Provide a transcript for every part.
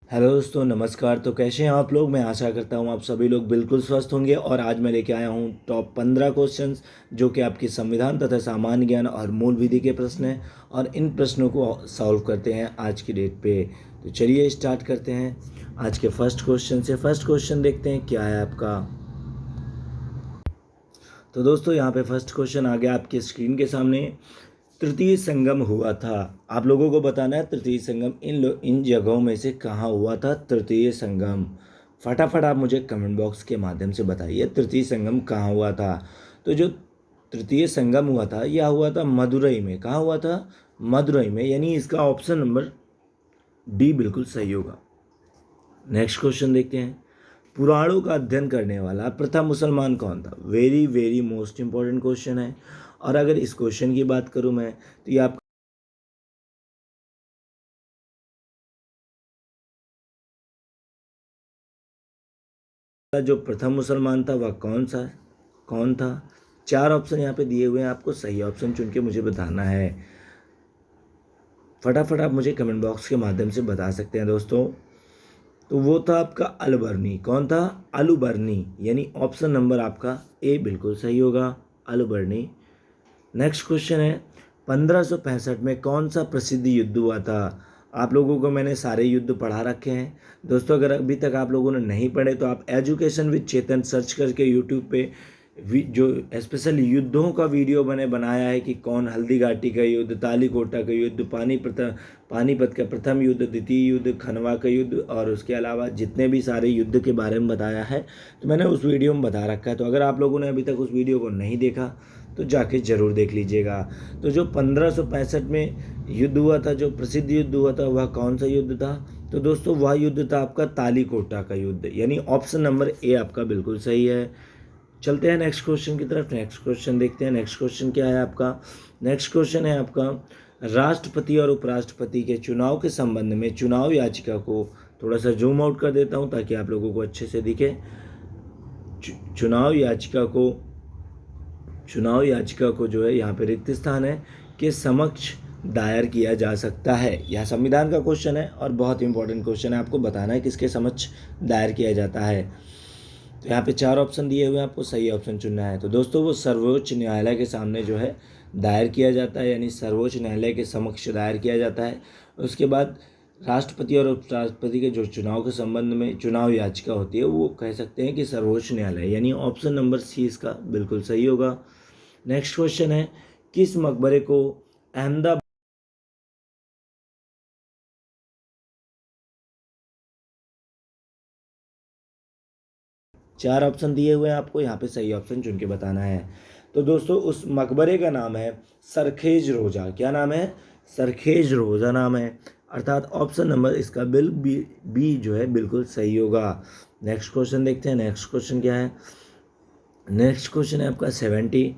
Hello दोस्तों, नमस्कार। तो कैसे हैं आप लोग? मैं आशा करता हूं आप सभी लोग बिल्कुल स्वस्थ होंगे। और आज मैं लेके आया हूं टॉप 15 क्वेश्चंस जो कि आपकी संविधान तथा सामान्य ज्ञान और मूल विधि के प्रश्न हैं, और इन प्रश्नों को सॉल्व करते हैं आज की डेट पे। तो चलिए स्टार्ट करते हैं आज के फर्स्ट क्वेश्चन से। फर्स्ट क्वेश्चन देखते हैं क्या है आपका। तो दोस्तों यहाँ पे फर्स्ट क्वेश्चन आ गया आपके स्क्रीन के सामने। तृतीय संगम हुआ था। आप लोगों को बताना है तृतीय संगम इन जगहों में से कहाँ हुआ था। तृतीय संगम फटाफट आप मुझे कमेंट बॉक्स के माध्यम से बताइए, तृतीय संगम कहाँ हुआ था। तो जो तृतीय संगम हुआ था यह हुआ था मदुरई में। कहाँ हुआ था? मदुरई में, यानी इसका ऑप्शन नंबर डी बिल्कुल सही होगा। नेक्स्ट क्वेश्चन देखते हैं। पुराणों का अध्ययन करने वाला प्रथम मुसलमान कौन था? Very very most important question है। और अगर इस क्वेश्चन की बात करूं मैं, तो ये आपका जो प्रथम मुसलमान था वह कौन था? चार ऑप्शन यहाँ पे दिए हुए हैं, आपको सही ऑप्शन चुन के मुझे बताना है। फटाफट आप मुझे कमेंट बॉक्स के माध्यम से बता सकते हैं दोस्तों। तो वो था आपका अलबरनी। कौन था? अलबरनी, यानी ऑप्शन नंबर आपका ए बिल्कुल सही होगा, अलबरनी। नेक्स्ट क्वेश्चन है, 1565 में कौन सा प्रसिद्ध युद्ध हुआ था? आप लोगों को मैंने सारे युद्ध पढ़ा रखे हैं दोस्तों। अगर अभी तक आप लोगों ने नहीं पढ़े तो आप एजुकेशन विद चेतन सर्च करके यूट्यूब पे जो स्पेशल युद्धों का वीडियो मैंने बनाया है कि कौन हल्दी घाटी का युद्ध, तालीकोटा का युद्ध, पानीपत का प्रथम युद्ध, द्वितीय युद्ध, खनवा का युद्ध, और उसके अलावा जितने भी सारे युद्ध के बारे में बताया है तो मैंने उस वीडियो में बता रखा है। तो अगर आप लोगों ने अभी तक उस वीडियो को नहीं देखा तो जाके ज़रूर देख लीजिएगा। तो जो 1565 में युद्ध हुआ था, जो प्रसिद्ध युद्ध हुआ था, वह कौन सा युद्ध था? तो दोस्तों वह युद्ध था आपका तालीकोटा का युद्ध, यानी ऑप्शन नंबर ए आपका बिल्कुल सही है। चलते हैं नेक्स्ट क्वेश्चन की तरफ। नेक्स्ट क्वेश्चन देखते हैं। नेक्स्ट क्वेश्चन क्या है आपका? नेक्स्ट क्वेश्चन है आपका, राष्ट्रपति और उपराष्ट्रपति के चुनाव के संबंध में चुनाव याचिका को, थोड़ा सा जूम आउट कर देता हूं ताकि आप लोगों को अच्छे से दिखे। चुनाव याचिका को जो है यहाँ पे रिक्त स्थान है के समक्ष दायर किया जा सकता है। यह संविधान का क्वेश्चन है और बहुत इंपॉर्टेंट क्वेश्चन है। आपको बताना है किसके समक्ष दायर किया जाता है। तो यहाँ पे चार ऑप्शन दिए हुए हैं, आपको सही ऑप्शन चुनना है। तो दोस्तों वो सर्वोच्च न्यायालय के सामने जो है दायर किया जाता है, यानी सर्वोच्च न्यायालय के समक्ष दायर किया जाता है। उसके बाद राष्ट्रपति और उपराष्ट्रपति के जो चुनाव के संबंध में चुनाव याचिका होती है वो कह सकते हैं कि सर्वोच्च न्यायालय, यानी ऑप्शन नंबर सी इसका बिल्कुल सही होगा। नेक्स्ट क्वेश्चन है, किस मकबरे को अहमदाबाद, चार ऑप्शन दिए हुए हैं आपको, यहाँ पे सही ऑप्शन चुन के बताना है। तो दोस्तों उस मकबरे का नाम है सरखेज रोजा। क्या नाम है? सरखेज रोजा नाम है। अर्थात ऑप्शन नंबर इसका बी जो है बिल्कुल सही होगा। नेक्स्ट क्वेश्चन देखते हैं। नेक्स्ट क्वेश्चन क्या है? नेक्स्ट क्वेश्चन है आपका 70,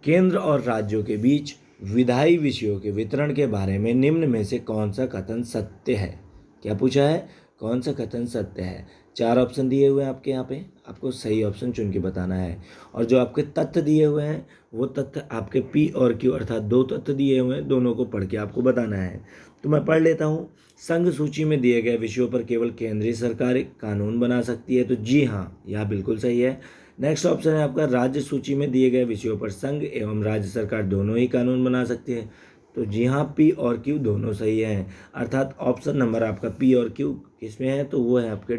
केंद्र और राज्यों के बीच विधायी विषयों के वितरण के बारे में निम्न में से कौन सा कथन सत्य है? क्या पूछा है? कौन सा कथन सत्य है? चार ऑप्शन दिए हुए हैं आपके यहाँ पे, आपको सही ऑप्शन चुन के बताना है। और जो आपके तथ्य दिए हुए हैं वो तथ्य आपके पी और क्यू, अर्थात दो तथ्य दिए हुए हैं, दोनों को पढ़ के आपको बताना है। तो मैं पढ़ लेता हूँ। संघ सूची में दिए गए विषयों पर केवल केंद्रीय सरकार एक कानून बना सकती है। तो जी हाँ, यह बिल्कुल सही है। नेक्स्ट ऑप्शन है आपका, राज्य सूची में दिए गए विषयों पर संघ एवं राज्य सरकार दोनों ही कानून बना सकती है। तो जी हाँ, पी और क्यू दोनों सही हैं। अर्थात ऑप्शन नंबर आपका पी और क्यू किसमें है? तो वो है आपके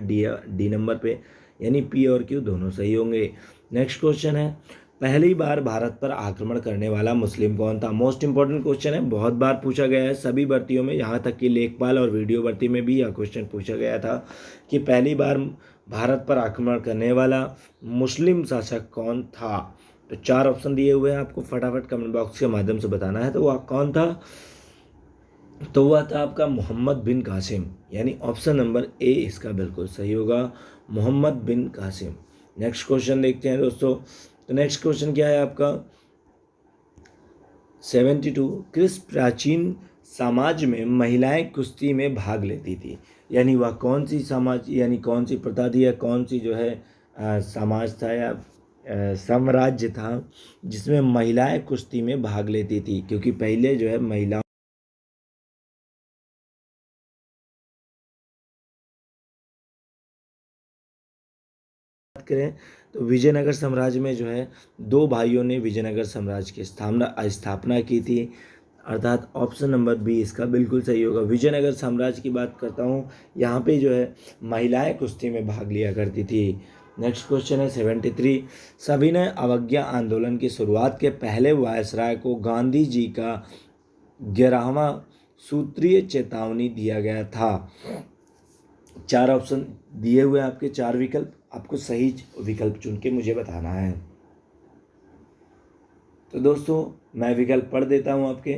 डी नंबर पे, यानी पी और क्यू दोनों सही होंगे। नेक्स्ट क्वेश्चन है, पहली बार भारत पर आक्रमण करने वाला मुस्लिम कौन था? मोस्ट इंपॉर्टेंट क्वेश्चन है, बहुत बार पूछा गया है सभी भर्तियों में, यहाँ तक कि लेखपाल और वीडियो भर्ती में भी यह क्वेश्चन पूछा गया था कि पहली बार भारत पर आक्रमण करने वाला मुस्लिम शासक कौन था। तो चार ऑप्शन दिए हुए हैं, आपको फटाफट कमेंट बॉक्स के माध्यम से बताना है। तो वह कौन था? तो वह था आपका मोहम्मद बिन कासिम, यानी ऑप्शन नंबर ए इसका बिल्कुल सही होगा, मोहम्मद बिन कासिम। नेक्स्ट क्वेश्चन देखते हैं दोस्तों। तो नेक्स्ट क्वेश्चन क्या है आपका? 72, किस प्राचीन समाज में महिलाएं कुश्ती में भाग लेती थी? यानी वह कौन सी समाज, यानी कौन सी प्रथा थी, या कौन सी जो है समाज था, या साम्राज्य था जिसमें महिलाएं कुश्ती में भाग लेती थी? क्योंकि पहले जो है महिला करें तो विजयनगर साम्राज्य में जो है 2 भाइयों ने विजयनगर साम्राज्य की स्थापना की थी, अर्थात ऑप्शन नंबर बी इसका बिल्कुल सही होगा। विजयनगर साम्राज्य की बात करता हूँ, यहाँ पे जो है महिलाएं कुश्ती में भाग लिया करती थी। नेक्स्ट क्वेश्चन है 73, सविनय अवज्ञा आंदोलन की शुरुआत के पहले वायसराय को गांधी जी का 11वां सूत्रीय चेतावनी दिया गया था। 4 ऑप्शन दिए हुए आपके, 4 विकल्प, आपको सही विकल्प चुन के मुझे बताना है। तो दोस्तों मैं विकल्प पढ़ देता हूँ आपके।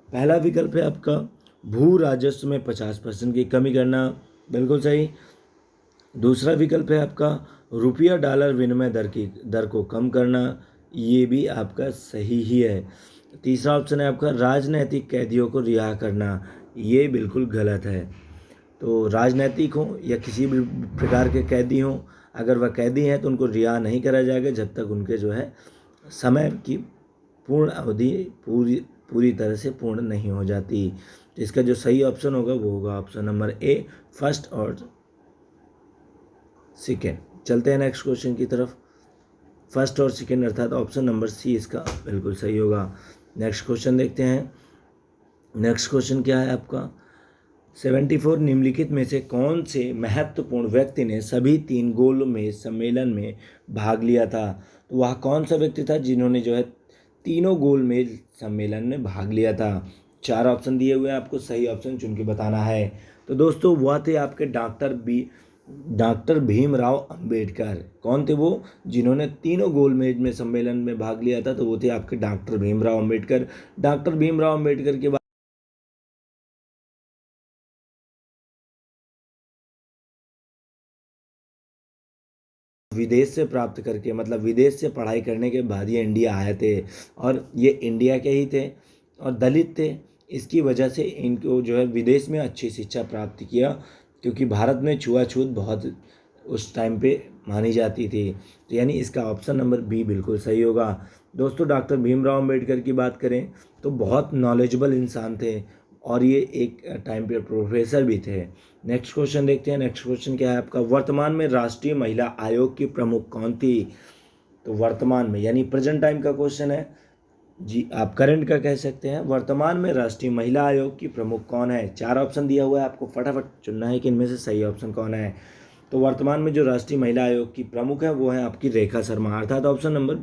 पहला विकल्प है आपका भू राजस्व में 50% की कमी करना, बिल्कुल सही। दूसरा विकल्प है आपका रुपया डॉलर विनिमय दर को कम करना, ये भी आपका सही ही है। तीसरा ऑप्शन है आपका राजनैतिक कैदियों को रिहा करना, ये बिल्कुल गलत है। तो राजनैतिक हो या किसी भी प्रकार के कैदी हों, अगर वह कैदी हैं तो उनको रिहा नहीं करा जाएगा जब तक उनके जो है समय की पूर्ण अवधि पूरी तरह से पूर्ण नहीं हो जाती। तो इसका जो सही ऑप्शन होगा वो होगा ऑप्शन नंबर ए, फर्स्ट और सेकेंड। चलते हैं नेक्स्ट क्वेश्चन की तरफ। फर्स्ट और सेकेंड अर्थात ऑप्शन नंबर सी इसका बिल्कुल सही होगा। नेक्स्ट क्वेश्चन देखते हैं। नेक्स्ट क्वेश्चन क्या है आपका 74, निम्नलिखित में से कौन से महत्वपूर्ण व्यक्ति ने सभी 3 गोल में सम्मेलन में भाग लिया था। तो वह कौन सा व्यक्ति था जिन्होंने जो है तीनों गोल मेज सम्मेलन में भाग लिया था। 4 ऑप्शन दिए हुए हैं, आपको सही ऑप्शन चुन के बताना है। तो दोस्तों वह थे आपके डॉक्टर भीमराव अंबेडकर। कौन थे वो जिन्होंने तीनों गोल मेज में सम्मेलन में भाग लिया था, तो वो थे आपके डॉक्टर भीमराव अंबेडकर। डॉक्टर भीमराव अंबेडकर के विदेश से प्राप्त करके, मतलब विदेश से पढ़ाई करने के बाद ये इंडिया आए थे, और ये इंडिया के ही थे और दलित थे। इसकी वजह से इनको जो है विदेश में अच्छी शिक्षा प्राप्त किया, क्योंकि भारत में छुआछूत बहुत उस टाइम पे मानी जाती थी। तो यानी इसका ऑप्शन नंबर बी बिल्कुल सही होगा। दोस्तों डॉक्टर भीमराव अंबेडकर की बात करें तो बहुत नॉलेजेबल इंसान थे, और ये एक टाइम पे प्रोफेसर भी थे। नेक्स्ट क्वेश्चन देखते हैं। नेक्स्ट क्वेश्चन क्या है आपका, वर्तमान में राष्ट्रीय महिला आयोग की प्रमुख कौन थी। तो वर्तमान में यानी प्रेजेंट टाइम का क्वेश्चन है जी, आप करंट का कह सकते हैं। वर्तमान में राष्ट्रीय महिला आयोग की प्रमुख कौन है। 4 ऑप्शन दिया हुआ है, आपको फटाफट चुनना है कि इनमें से सही ऑप्शन कौन है। तो वर्तमान में जो राष्ट्रीय महिला आयोग की प्रमुख है वो है आपकी रेखा शर्मा, अर्थात ऑप्शन नंबर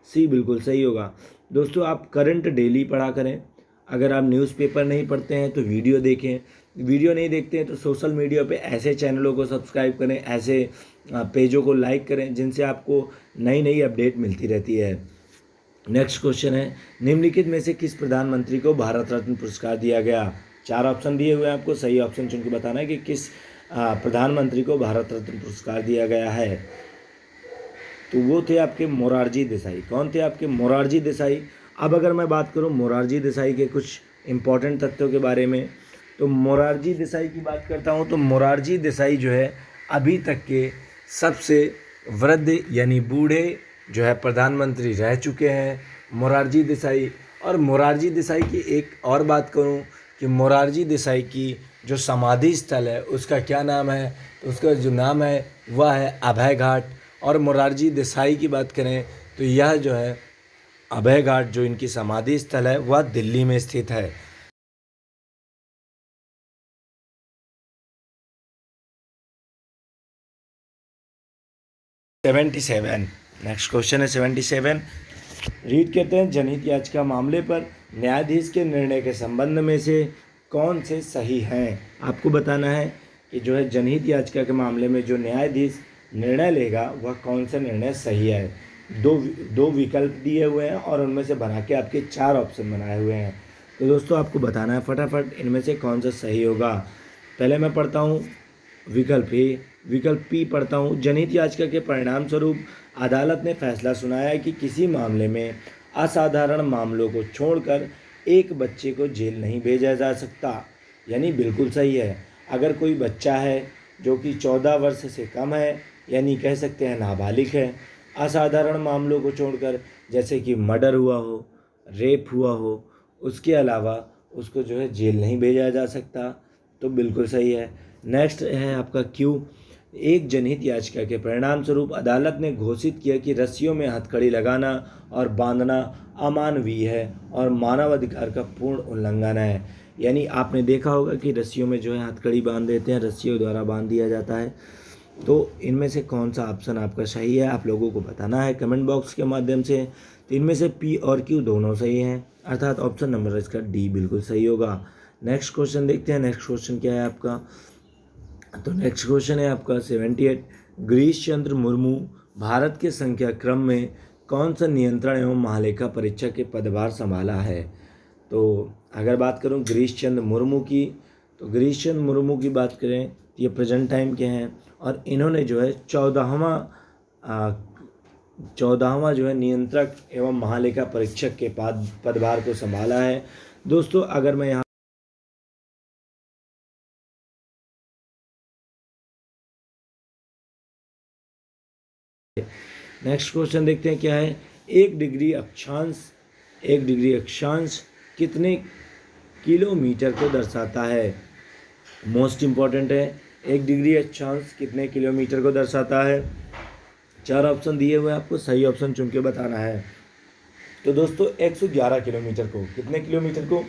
सी बिल्कुल सही होगा। दोस्तों आप करंट डेली पढ़ा करें। अगर आप न्यूज़पेपर नहीं पढ़ते हैं तो वीडियो देखें, वीडियो नहीं देखते हैं तो सोशल मीडिया पे ऐसे चैनलों को सब्सक्राइब करें, ऐसे पेजों को लाइक करें जिनसे आपको नई नई अपडेट मिलती रहती है। नेक्स्ट क्वेश्चन है, निम्नलिखित में से किस प्रधानमंत्री को भारत रत्न पुरस्कार दिया गया। 4 ऑप्शन दिए हुए हैं, आपको सही ऑप्शन चुन के बताना है कि किस प्रधानमंत्री को भारत रत्न पुरस्कार दिया गया है। तो वो थे आपके मोरारजी देसाई। कौन थे आपके मोरारजी देसाई। अब अगर मैं बात करूं मोरारजी देसाई के कुछ इम्पॉर्टेंट तथ्यों के बारे में, तो मोरारजी देसाई की बात करता हूं तो मोरारजी देसाई जो है अभी तक के सबसे वृद्ध यानी बूढ़े जो है प्रधानमंत्री रह चुके हैं मोरारजी देसाई। और मोरारजी देसाई की एक और बात करूं कि मोरारजी देसाई की जो समाधि स्थल है उसका क्या नाम है, तो उसका जो नाम है वह है अभय घाट। और मोरारजी देसाई की बात करें तो यह जो है अभय घाट जो इनकी समाधि स्थल है वह दिल्ली में स्थित है। 77, नेक्स्ट क्वेश्चन है 77। रीड करते हैं, जनहित याचिका मामले पर न्यायाधीश के निर्णय के संबंध में से कौन से सही हैं। आपको बताना है कि जो है जनहित याचिका के मामले में जो न्यायाधीश निर्णय लेगा वह कौन सा निर्णय सही है। दो विकल्प दिए हुए हैं और उनमें से बना के आपके 4 ऑप्शन बनाए हुए हैं। तो दोस्तों आपको बताना है फटाफट इनमें से कौन सा सही होगा। पहले मैं पढ़ता हूँ विकल्प ए, विकल्प पी पढ़ता हूँ। जनहित याचिका के परिणाम स्वरूप अदालत ने फैसला सुनाया कि किसी मामले में असाधारण मामलों को छोड़कर एक बच्चे को जेल नहीं भेजा जा सकता। यानी बिल्कुल सही है। अगर कोई बच्चा है जो कि 14 वर्ष से कम है, यानी कह सकते हैं नाबालिग है, असाधारण मामलों को छोड़कर जैसे कि मर्डर हुआ हो, रेप हुआ हो, उसके अलावा उसको जो है जेल नहीं भेजा जा सकता। तो बिल्कुल सही है। नेक्स्ट है आपका क्यू, एक जनहित याचिका के परिणाम स्वरूप अदालत ने घोषित किया कि रस्सियों में हथकड़ी लगाना और बांधना अमानवीय है और मानवाधिकार का पूर्ण उल्लंघन है। यानी आपने देखा होगा कि रस्सियों में जो है हथकड़ी बांध देते हैं, रस्सियों द्वारा बांध दिया जाता है। तो इनमें से कौन सा ऑप्शन आपका सही है आप लोगों को बताना है कमेंट बॉक्स के माध्यम से। तो इनमें से पी और क्यू दोनों सही हैं, अर्थात ऑप्शन नंबर इसका डी बिल्कुल सही होगा। नेक्स्ट क्वेश्चन देखते हैं। नेक्स्ट क्वेश्चन क्या है आपका? तो नेक्स्ट क्वेश्चन है आपका 78। गिरीश चंद्र मुर्मू भारत के संख्या क्रम में कौन सा नियंत्रण एवं महालेखा परीक्षक के पदभार संभाला है? तो अगर बात करूं गिरीश चंद्र मुर्मू की, तो गिरीश चंद्र मुर्मू की बात करें तो ये प्रेजेंट टाइम के हैं और इन्होंने जो है 14वां जो है नियंत्रक एवं महालेखा परीक्षक के पदभार को संभाला है। दोस्तों अगर मैं यहाँ नेक्स्ट क्वेश्चन देखते हैं क्या है। एक डिग्री अक्षांश कितने किलोमीटर को दर्शाता है? मोस्ट इम्पॉर्टेंट है, एक डिग्री अक्षांश कितने किलोमीटर को दर्शाता है? 4 ऑप्शन दिए हुए हैं, आपको सही ऑप्शन चुन के बताना है। तो दोस्तों 111 किलोमीटर को, कितने किलोमीटर को?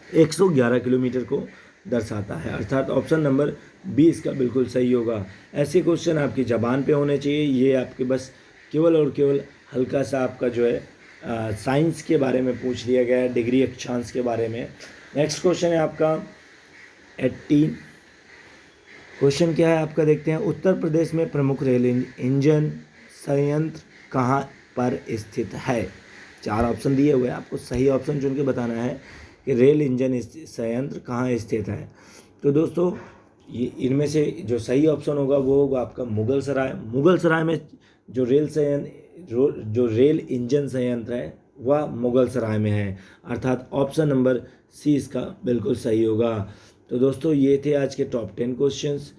111 किलोमीटर को दर्शाता है, अर्थात ऑप्शन नंबर बी इसका बिल्कुल सही होगा। ऐसे क्वेश्चन आपकी ज़बान पे होने चाहिए। ये आपके बस केवल और केवल हल्का सा आपका जो है साइंस के बारे में पूछ लिया गया है, डिग्री अक्षांश के बारे में। नेक्स्ट क्वेश्चन है आपका 18। क्वेश्चन क्या है आपका देखते हैं। उत्तर प्रदेश में प्रमुख रेल इंजन संयंत्र कहाँ पर स्थित है? 4 ऑप्शन दिए हुए हैं, आपको सही ऑप्शन चुन के बताना है कि रेल इंजन संयंत्र कहाँ स्थित है। तो दोस्तों ये इनमें से जो सही ऑप्शन होगा वो होगा आपका मुगल सराय में जो रेल इंजन संयंत्र है वह मुगल सराय में है, अर्थात ऑप्शन नंबर सी इसका बिल्कुल सही होगा। तो दोस्तों ये थे आज के टॉप 10 क्वेश्चंस,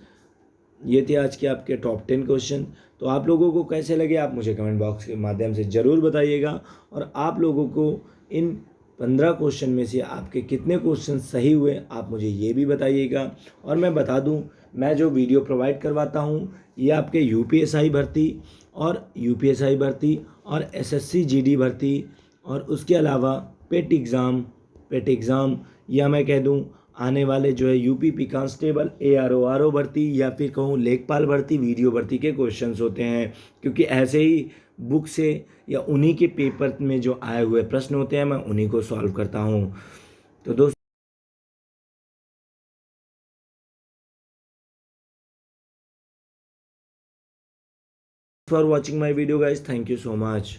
ये थे आज के आपके टॉप 10 क्वेश्चन। तो आप लोगों को कैसे लगे आप मुझे कमेंट बॉक्स के माध्यम से ज़रूर बताइएगा और आप लोगों को इन 15 क्वेश्चन में से आपके कितने क्वेश्चन सही हुए आप मुझे ये भी बताइएगा। और मैं बता दूं, मैं जो वीडियो प्रोवाइड करवाता हूं ये आपके यूपीएसआई भर्ती और एसएससी जीडी भर्ती और उसके अलावा पेट एग्ज़ाम या मैं कह दूं आने वाले जो है यूपीपी कांस्टेबल एआरओ आरओ भर्ती या फिर कहूँ लेखपाल भर्ती वीडियो भर्ती के क्वेश्चंस होते हैं, क्योंकि ऐसे ही बुक से या उन्हीं के पेपर में जो आए हुए प्रश्न होते हैं मैं उन्हीं को सॉल्व करता हूँ। तो दोस्तों for watching my video guys, thank you so much.